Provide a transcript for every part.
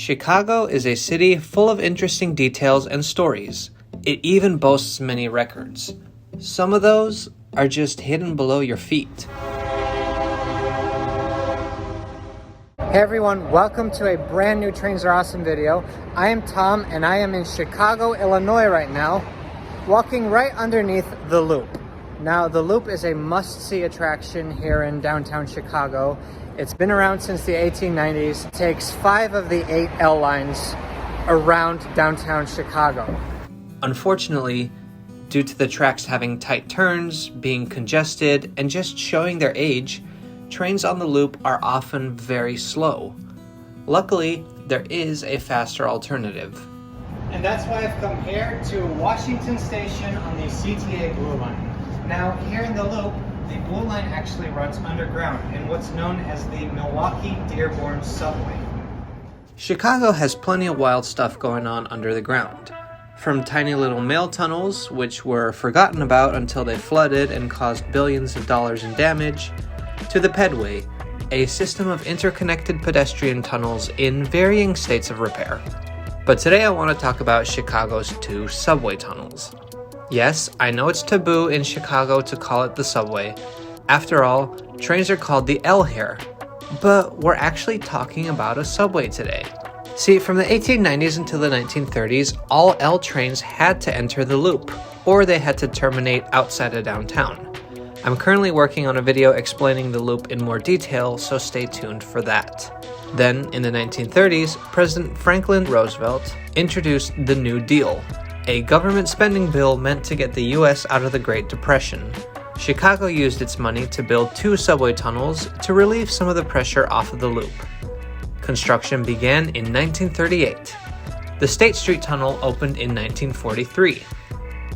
Chicago is a city full of interesting details and stories. It even boasts many records. Some of those are just hidden below your feet. Hey everyone, welcome to a brand new Trains Are Awesome video. I am Tom and I am in Chicago, Illinois right now, walking right underneath the Loop. Now the Loop is a must-see attraction here in downtown Chicago. It's been around since the 1890s. It takes 5 of the 8 L lines around downtown Chicago. Unfortunately, due to the tracks having tight turns, being congested, and just showing their age, trains on the Loop are often very slow. Luckily, there is a faster alternative. And that's why I've come here to Washington Station on the CTA Blue Line. Now, here in the Loop, the Blue Line actually runs underground in what's known as the Milwaukee-Dearborn subway. Chicago has plenty of wild stuff going on under the ground. From tiny little mail tunnels, which were forgotten about until they flooded and caused billions of dollars in damage, to the Pedway, a system of interconnected pedestrian tunnels in varying states of repair. But today I want to talk about Chicago's 2 subway tunnels. Yes, I know it's taboo in Chicago to call it the subway. After all, trains are called the L here. But we're actually talking about a subway today. See, from the 1890s until the 1930s, all L trains had to enter the Loop, or they had to terminate outside of downtown. I'm currently working on a video explaining the Loop in more detail, so stay tuned for that. Then, in the 1930s, President Franklin Roosevelt introduced the New Deal, a government spending bill meant to get the U.S. out of the Great Depression. Chicago used its money to build 2 subway tunnels to relieve some of the pressure off of the Loop. Construction began in 1938. The State Street Tunnel opened in 1943.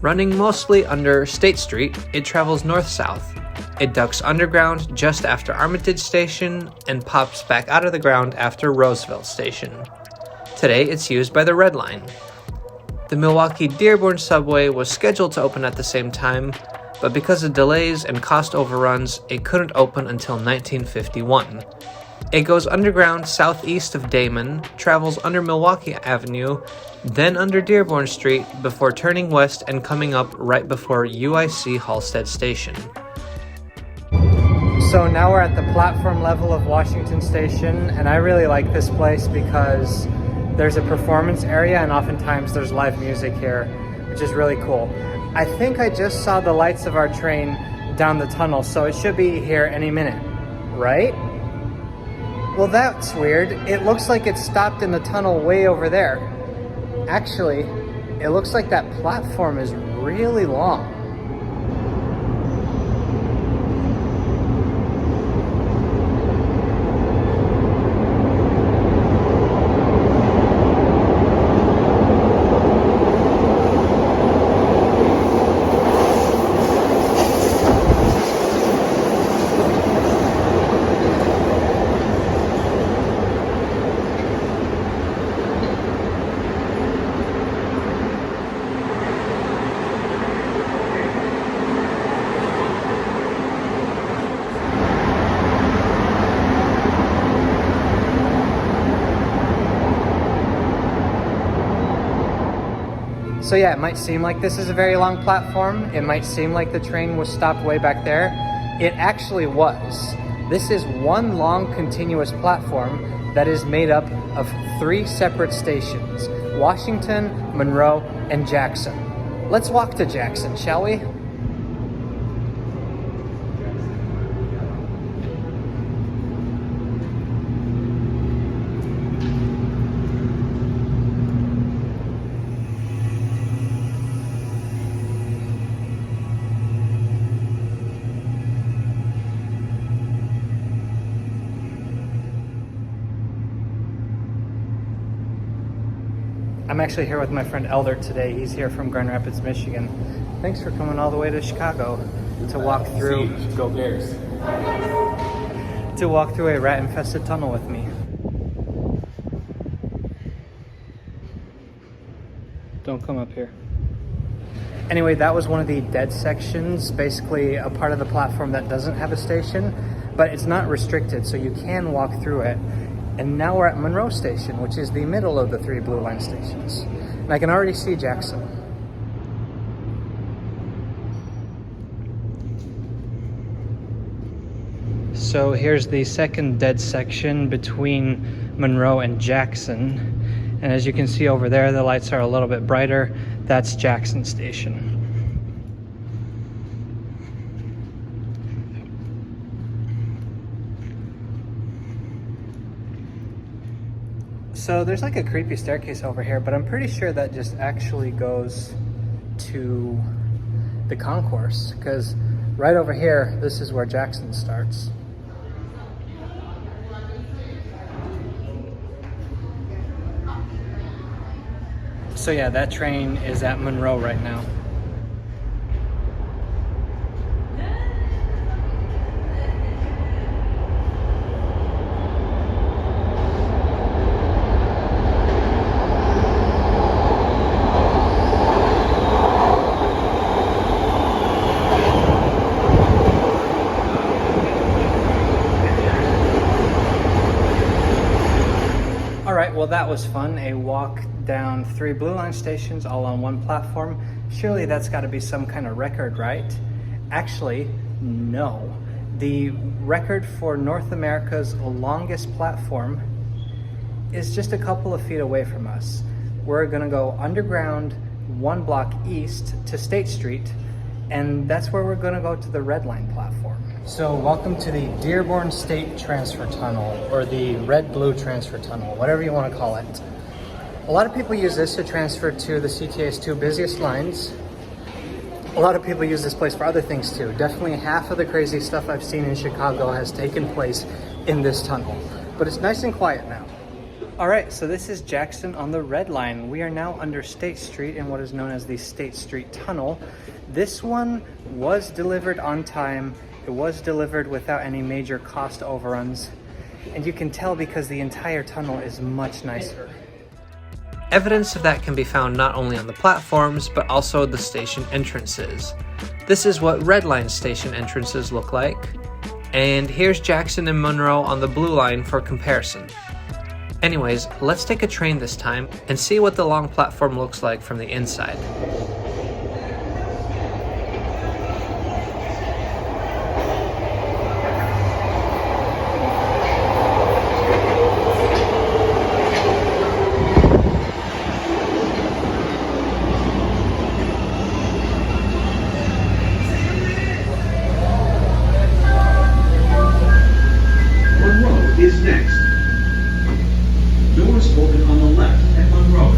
Running mostly under State Street, it travels north-south. It ducks underground just after Armitage Station and pops back out of the ground after Roosevelt Station. Today, it's used by the Red Line. The Milwaukee-Dearborn subway was scheduled to open at the same time, but because of delays and cost overruns, it couldn't open until 1951. It goes underground southeast of Damon, travels under Milwaukee Avenue, then under Dearborn Street before turning west and coming up right before UIC Halsted Station. So now we're at the platform level of Washington Station, and I really like this place because there's a performance area and oftentimes there's live music here, which is really cool. I think I just saw the lights of our train down the tunnel, so it should be here any minute, right? Well, that's weird. It looks like it stopped in the tunnel way over there. Actually, it looks like that platform is really long. So yeah, it might seem like this is a very long platform. It might seem like the train was stopped way back there. It actually was. This is one long continuous platform that is made up of 3 separate stations: Washington, Monroe, and Jackson. Let's walk to Jackson, shall we? I'm actually here with my friend Eildert today. He's here from Grand Rapids, Michigan. Thanks for coming all the way to Chicago to walk through. Go Bears. To walk through a rat-infested tunnel with me. Don't come up here. Anyway, that was one of the dead sections, basically a part of the platform that doesn't have a station, but it's not restricted, so you can walk through it. And now we're at Monroe Station, which is the middle of the 3 Blue Line stations. And I can already see Jackson. So here's the second dead section between Monroe and Jackson. And as you can see over there, the lights are a little bit brighter. That's Jackson Station. So there's like a creepy staircase over here, but I'm pretty sure that just actually goes to the concourse, because right over here, this is where Jackson starts. So yeah, that train is at Monroe right now. Alright, well that was fun. A walk down 3 Blue Line stations all on one platform. Surely that's got to be some kind of record, right? Actually, no. The record for North America's longest platform is just a couple of feet away from us. We're going to go underground 1 block east to State Street, and that's where we're going to go to the Red Line platform. So welcome to the Dearborn State Transfer Tunnel, or the Red-Blue Transfer Tunnel, whatever you want to call it. A lot of people use this to transfer to the CTA's 2 busiest lines. A lot of people use this place for other things too. Definitely half of the crazy stuff I've seen in Chicago has taken place in this tunnel. But it's nice and quiet now. Alright, so this is Jackson on the Red Line. We are now under State Street in what is known as the State Street Tunnel. This one was delivered on time. It was delivered without any major cost overruns. And you can tell because the entire tunnel is much nicer. Evidence of that can be found not only on the platforms, but also the station entrances. This is what Red Line station entrances look like. And here's Jackson and Monroe on the Blue Line for comparison. Anyways, let's take a train this time and see what the long platform looks like from the inside. Is next. Doors open on the left at Monroe.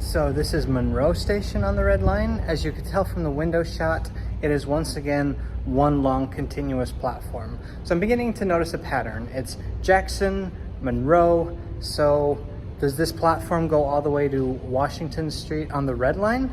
So this is Monroe Station on the Red Line. As you can tell from the window shot, it is once again one long continuous platform. So I'm beginning to notice a pattern. It's Jackson, Monroe. So does this platform go all the way to Washington Street on the Red Line?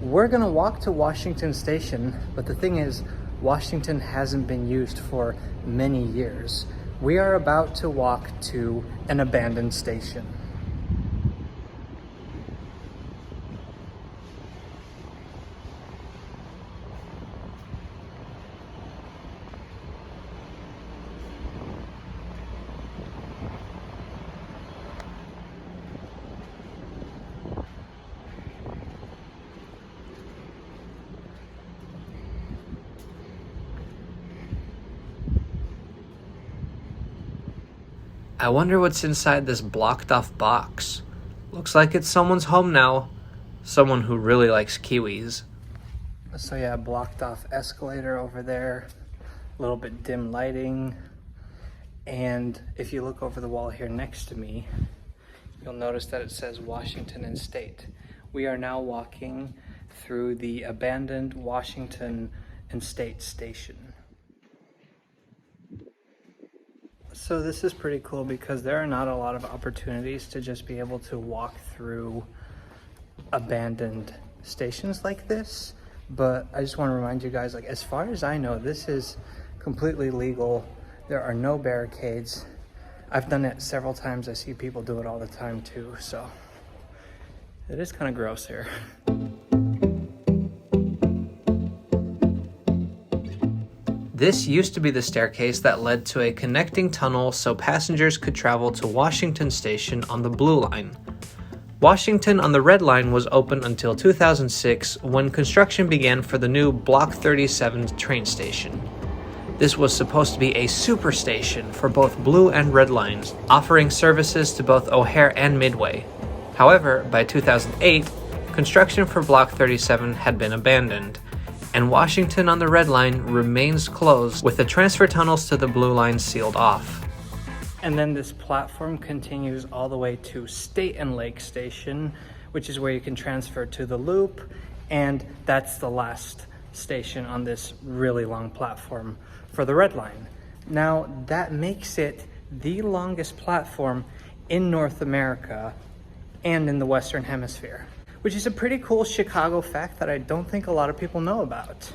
We're gonna walk to Washington Station, but the thing is, Washington hasn't been used for many years. We are about to walk to an abandoned station. I wonder what's inside this blocked off box. Looks like it's someone's home now. Someone who really likes kiwis. So yeah, blocked off escalator over there, a little bit dim lighting. And if you look over the wall here next to me, you'll notice that it says Washington and State. We are now walking through the abandoned Washington and State station. So this is pretty cool because there are not a lot of opportunities to just be able to walk through abandoned stations like this. But I just want to remind you guys, like, as far as I know, this is completely legal. There are no barricades. I've done it several times. I see people do it all the time too. So it is kind of gross here. This used to be the staircase that led to a connecting tunnel so passengers could travel to Washington Station on the Blue Line. Washington on the Red Line was open until 2006 when construction began for the new Block 37 train station. This was supposed to be a super station for both Blue and Red Lines, offering services to both O'Hare and Midway. However, by 2008, construction for Block 37 had been abandoned, and Washington on the Red Line remains closed with the transfer tunnels to the Blue Line sealed off. And then this platform continues all the way to State and Lake Station, which is where you can transfer to the Loop, and that's the last station on this really long platform for the Red Line. Now, that makes it the longest platform in North America and in the Western Hemisphere, which is a pretty cool Chicago fact that I don't think a lot of people know about.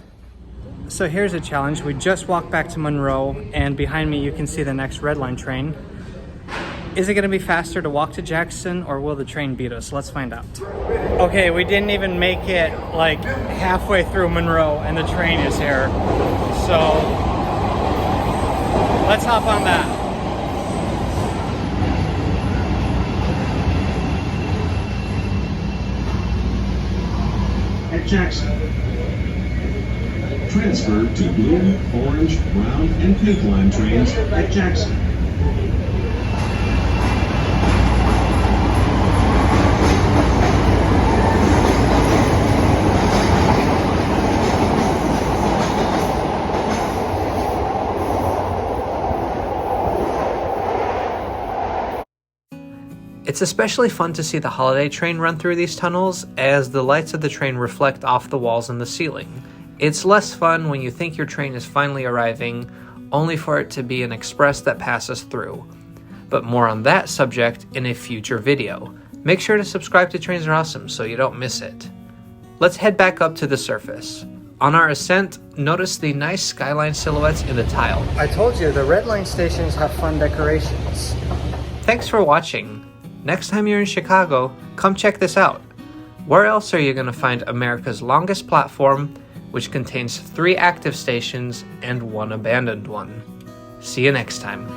So here's a challenge. We just walked back to Monroe, and behind me you can see the next Red Line train. Is it gonna be faster to walk to Jackson, or will the train beat us? Let's find out. Okay, we didn't even make it like halfway through Monroe and the train is here. So let's hop on that. At Jackson. Transfer to blue, orange, brown, and pink line trains at Jackson. It's especially fun to see the holiday train run through these tunnels, as the lights of the train reflect off the walls and the ceiling. It's less fun when you think your train is finally arriving, only for it to be an express that passes through. But more on that subject in a future video. Make sure to subscribe to Trains Are Awesome so you don't miss it. Let's head back up to the surface. On our ascent, notice the nice skyline silhouettes in the tile. I told you, the Red Line stations have fun decorations. Thanks for watching. Next time you're in Chicago, come check this out. Where else are you going to find America's longest platform, which contains 3 active stations and 1 abandoned one? See you next time.